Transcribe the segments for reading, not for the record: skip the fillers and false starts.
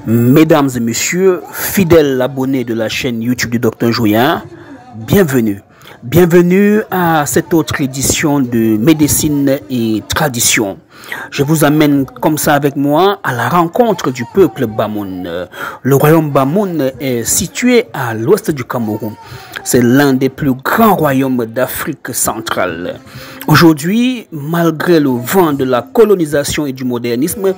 Mesdames et messieurs, fidèles abonnés de la chaîne YouTube du Dr Joya, bienvenue. Bienvenue à cette autre édition de Médecine et Tradition. Je vous amène comme ça avec moi à la rencontre du peuple Bamoun. Le royaume Bamoun est situé à l'ouest du Cameroun. C'est l'un des plus grands royaumes d'Afrique centrale. Aujourd'hui, malgré le vent de la colonisation et du modernisme,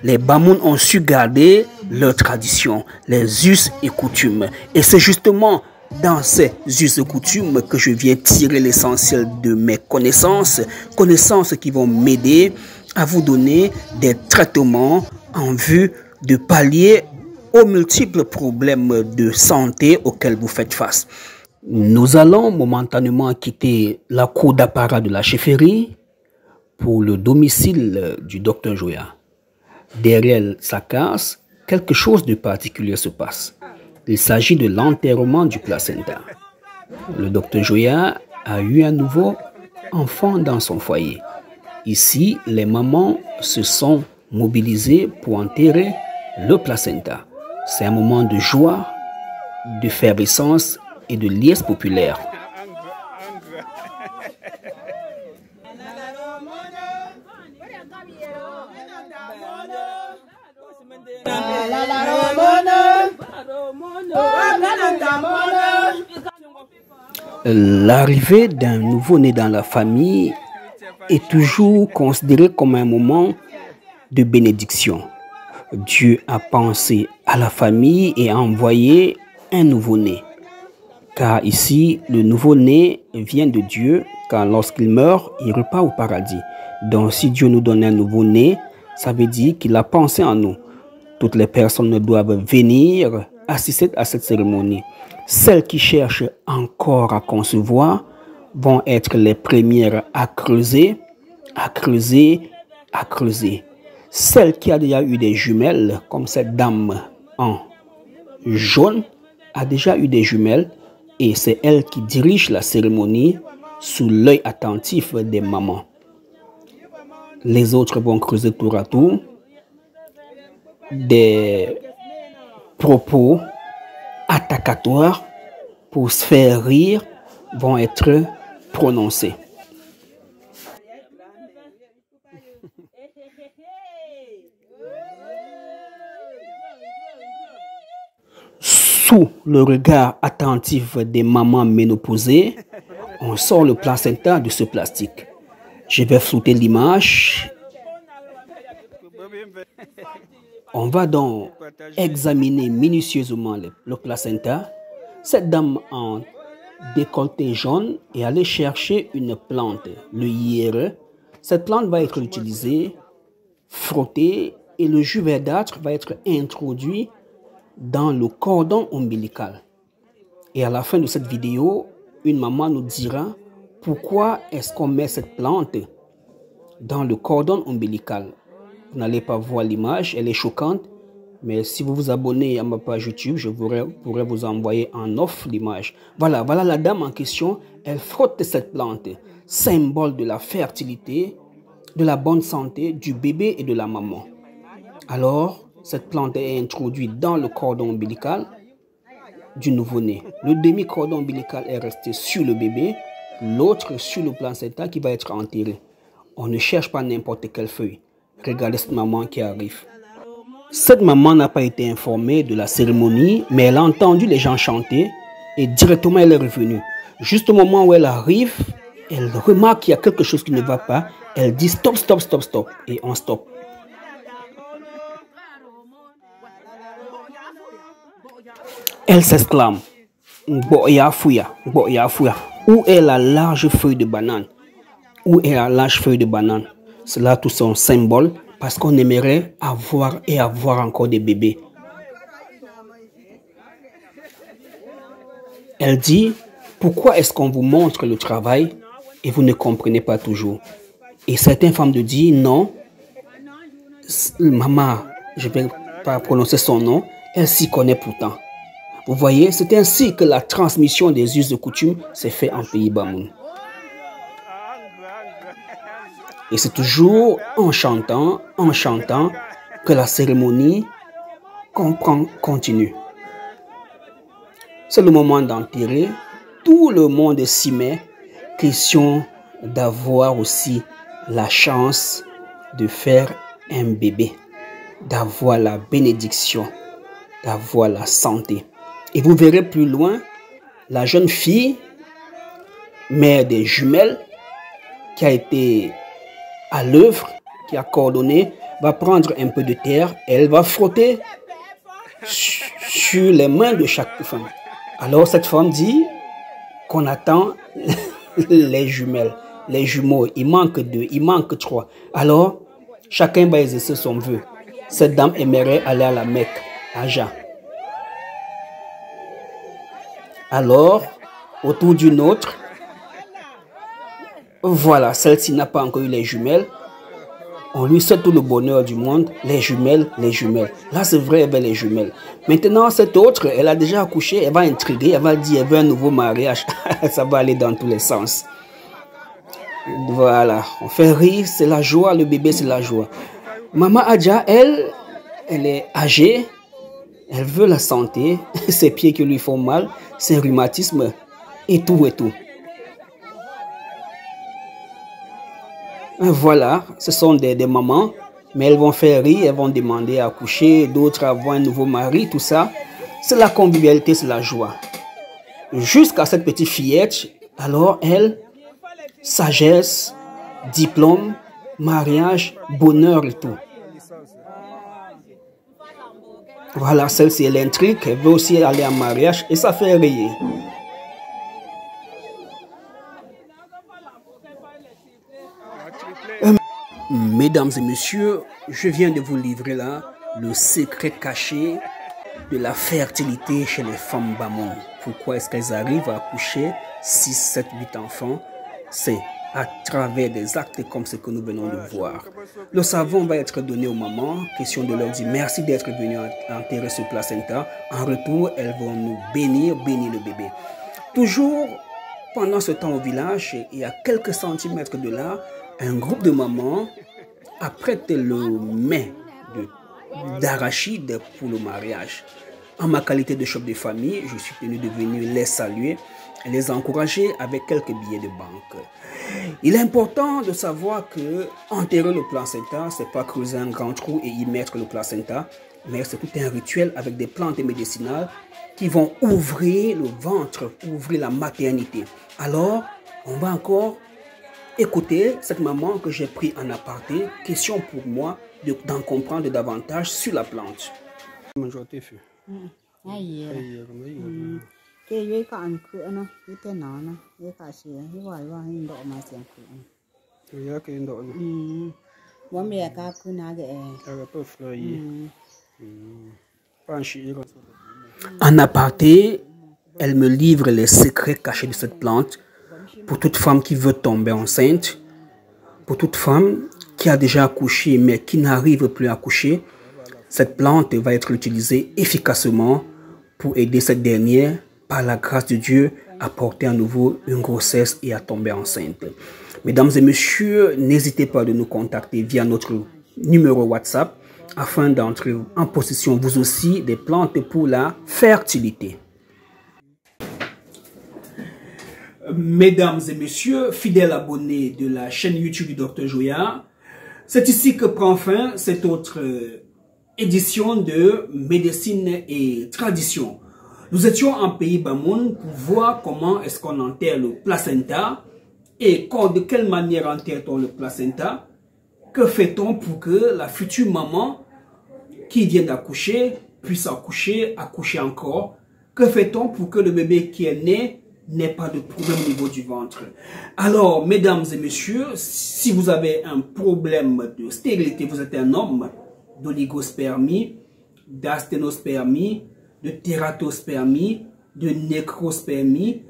les Bamoun ont su garder leurs traditions, les us et coutumes. Et c'est justement dans ces us et coutumes que je viens tirer l'essentiel de mes connaissances. Connaissances qui vont m'aider à vous donner des traitements en vue de pallier aux multiples problèmes de santé auxquels vous faites face. Nous allons momentanément quitter la cour d'apparat de la chefferie pour le domicile du Dr Joya. Derrière sa case, quelque chose de particulier se passe. Il s'agit de l'enterrement du placenta. Le Dr Joya a eu un nouveau enfant dans son foyer. Ici, les mamans se sont mobilisées pour enterrer le placenta. C'est un moment de joie, d'effervescence et de liesse populaire. L'arrivée d'un nouveau-né dans la famille est toujours considérée comme un moment de bénédiction. Dieu a pensé à la famille et a envoyé un nouveau-né. Car ici, le nouveau-né vient de Dieu, car lorsqu'il meurt, il repart au paradis. Donc si Dieu nous donne un nouveau-né, ça veut dire qu'il a pensé en nous. Toutes les personnes doivent venir assister à cette cérémonie. Celles qui cherchent encore à concevoir vont être les premières à creuser, à creuser, à creuser. Celle qui a déjà eu des jumelles, comme cette dame en jaune, a déjà eu des jumelles et c'est elle qui dirige la cérémonie sous l'œil attentif des mamans. Les autres vont creuser tour à tour. Des propos attacatoires pour se faire rire vont être prononcés. Sous le regard attentif des mamans ménopausées, on sort le placenta de ce plastique. Je vais flouter l'image. On va donc examiner minutieusement le placenta. Cette dame en décolleté jaune est allée chercher une plante, le hiéreux. Cette plante va être utilisée, frottée et le jus verdâtre va être introduit dans le cordon ombilical. Et à la fin de cette vidéo, une maman nous dira pourquoi est-ce qu'on met cette plante dans le cordon ombilical. Vous n'allez pas voir l'image, elle est choquante. Mais si vous vous abonnez à ma page YouTube, je pourrais vous envoyer en off l'image. Voilà la dame en question. Elle frotte cette plante, symbole de la fertilité, de la bonne santé du bébé et de la maman. Alors, cette plante est introduite dans le cordon ombilical du nouveau-né. Le demi-cordon ombilical est resté sur le bébé, l'autre sur le placenta qui va être enterré. On ne cherche pas n'importe quelle feuille. Regardez cette maman qui arrive. Cette maman n'a pas été informée de la cérémonie, mais elle a entendu les gens chanter et directement elle est revenue. Juste au moment où elle arrive, elle remarque qu'il y a quelque chose qui ne va pas. Elle dit stop, stop, stop, stop et on stop. Elle s'exclame Boya fouya, Boya fouya. Où est la large feuille de banane? Où est la large feuille de banane? Cela tout son symbole parce qu'on aimerait avoir encore des bébés. Elle dit, pourquoi est-ce qu'on vous montre le travail et vous ne comprenez pas toujours? Et certaines femmes de dire, non, maman, je ne vais pas prononcer son nom, elle s'y connaît pourtant. Vous voyez, c'est ainsi que la transmission des us et coutumes s'est faite en pays Bamoun. Et c'est toujours en chantant que la cérémonie continue. C'est le moment d'enterrer. Tout le monde s'y met. Question d'avoir aussi la chance de faire un bébé, d'avoir la bénédiction, d'avoir la santé. Et vous verrez plus loin, la jeune fille, mère des jumelles, qui a été à l'œuvre, qui a coordonné, va prendre un peu de terre et elle va frotter sur les mains de chaque femme. Alors cette femme dit qu'on attend les jumelles, les jumeaux. Il manque 2, il manque 3. Alors, chacun va exercer son vœu. Cette dame aimerait aller à la Mecque, à Jean. Alors, autour d'une autre, voilà, celle-ci n'a pas encore eu les jumelles. On lui souhaite tout le bonheur du monde, les jumelles, les jumelles. Là, c'est vrai, elle veut les jumelles. Maintenant, cette autre, elle a déjà accouché, elle va intriguer, elle va dire, elle veut un nouveau mariage. Ça va aller dans tous les sens. Voilà, on fait rire, c'est la joie, le bébé, c'est la joie. Maman Adja, elle est âgée, elle veut la santé, ses pieds qui lui font mal, ses rhumatismes et tout et tout. Voilà, ce sont des mamans, mais elles vont faire rire, elles vont demander à accoucher, d'autres à avoir un nouveau mari, tout ça. C'est la convivialité, c'est la joie. Jusqu'à cette petite fillette, alors elle, sagesse, diplôme, mariage, bonheur et tout. Voilà, celle-ci, elle intrigue, elle veut aussi aller en mariage et ça fait rire. Mesdames et messieurs, je viens de vous livrer là le secret caché de la fertilité chez les femmes Bamon. Pourquoi est-ce qu'elles arrivent à accoucher 6, 7, 8 enfants? C'est à travers des actes comme ce que nous venons de voir. Le savon va être donné aux mamans, question de leur dire merci d'être venus enterrer ce placenta. En retour, elles vont nous bénir le bébé. Toujours pendant ce temps au village, il y a quelques centimètres de là, un groupe de mamans apprête le mets d'arachide pour le mariage. En ma qualité de chef de famille, je suis tenu de venir les saluer et les encourager avec quelques billets de banque. Il est important de savoir que enterrer le placenta, c'est pas creuser un grand trou et y mettre le placenta, mais c'est tout un rituel avec des plantes médicinales qui vont ouvrir le ventre, ouvrir la maternité. Alors, on va encore écoutez cette maman que j'ai pris en aparté, question pour moi d'en comprendre davantage sur la plante. En aparté, elle me livre les secrets cachés de cette plante. Pour toute femme qui veut tomber enceinte, pour toute femme qui a déjà accouché mais qui n'arrive plus à accoucher, cette plante va être utilisée efficacement pour aider cette dernière, par la grâce de Dieu, à porter à nouveau une grossesse et à tomber enceinte. Mesdames et messieurs, n'hésitez pas de nous contacter via notre numéro WhatsApp afin d'entrer en possession vous aussi des plantes pour la fertilité. Mesdames et messieurs, fidèles abonnés de la chaîne YouTube du Dr Joya, c'est ici que prend fin cette autre édition de médecine et tradition. Nous étions en pays Bamoun pour voir comment est-ce qu'on enterre le placenta et de quelle manière enterre-t-on le placenta. Que fait-on pour que la future maman qui vient d'accoucher puisse accoucher encore? Que fait-on pour que le bébé qui est né n'ait pas de problème au niveau du ventre? Alors, mesdames et messieurs, si vous avez un problème de stérilité, vous êtes un homme, d'oligospermie, d'asténospermie, de tératospermie, de nécrospermie,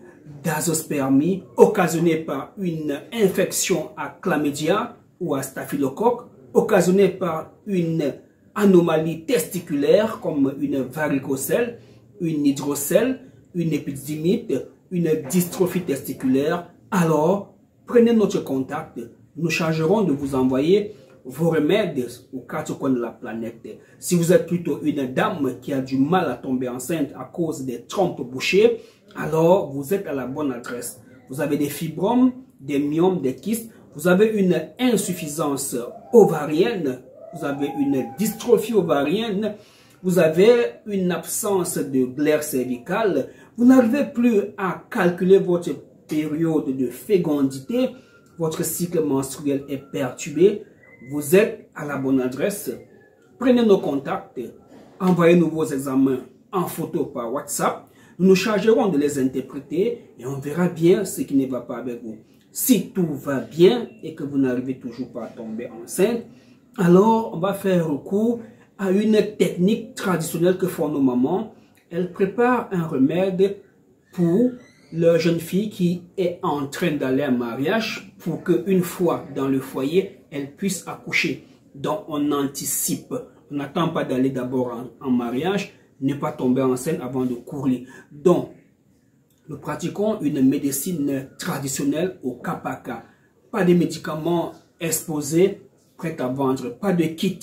d'azospermie, occasionnée par une infection à chlamydia ou à staphylocoque, occasionnée par une anomalie testiculaire comme une varicocèle, une hydrocèle, une épididymite, une dystrophie testiculaire, alors prenez notre contact nous chargerons de vous envoyer vos remèdes aux quatre coins de la planète. Si vous êtes plutôt une dame qui a du mal à tomber enceinte à cause des trompes bouchées, alors vous êtes à la bonne adresse. Vous avez des fibromes, des myomes, des kystes, vous avez une insuffisance ovarienne, vous avez une dystrophie ovarienne, vous avez une absence de glaire cervicale, vous n'arrivez plus à calculer votre période de fécondité, votre cycle menstruel est perturbé, vous êtes à la bonne adresse. Prenez nos contacts, envoyez-nous vos examens en photo par WhatsApp. Nous nous chargerons de les interpréter et on verra bien ce qui ne va pas avec vous. Si tout va bien et que vous n'arrivez toujours pas à tomber enceinte, alors on va faire recours à une technique traditionnelle que font nos mamans. Elles préparent un remède pour leur jeune fille qui est en train d'aller en mariage pour qu'une fois dans le foyer, elle puisse accoucher. Donc on anticipe, on n'attend pas d'aller d'abord en mariage, ne pas tomber enceinte avant de courir. Donc nous pratiquons une médecine traditionnelle au cas par cas. Pas de médicaments exposés, prêts à vendre, pas de kit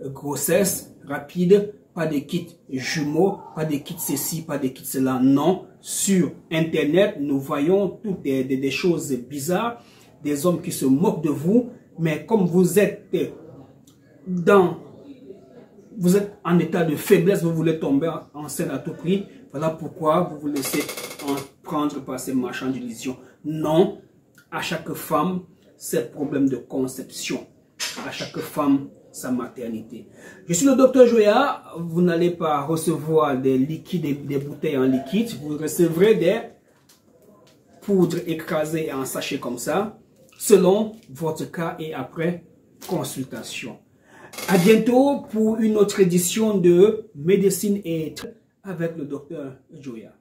grossesse rapide, pas de kit jumeaux, pas de kit ceci, pas de kit cela. Non, sur Internet, nous voyons toutes des choses bizarres, des hommes qui se moquent de vous, mais comme vous êtes en état de faiblesse, vous voulez tomber enceinte à tout prix, voilà pourquoi vous vous laissez en prendre par ces marchands d'illusions. Non, à chaque femme, ses problèmes de conception. À chaque femme, sa maternité. Je suis le docteur Joya. Vous n'allez pas recevoir des liquides, des bouteilles en liquide. Vous recevrez des poudres écrasées en sachets comme ça, selon votre cas et après consultation. À bientôt pour une autre édition de Médecine et avec le docteur Joya.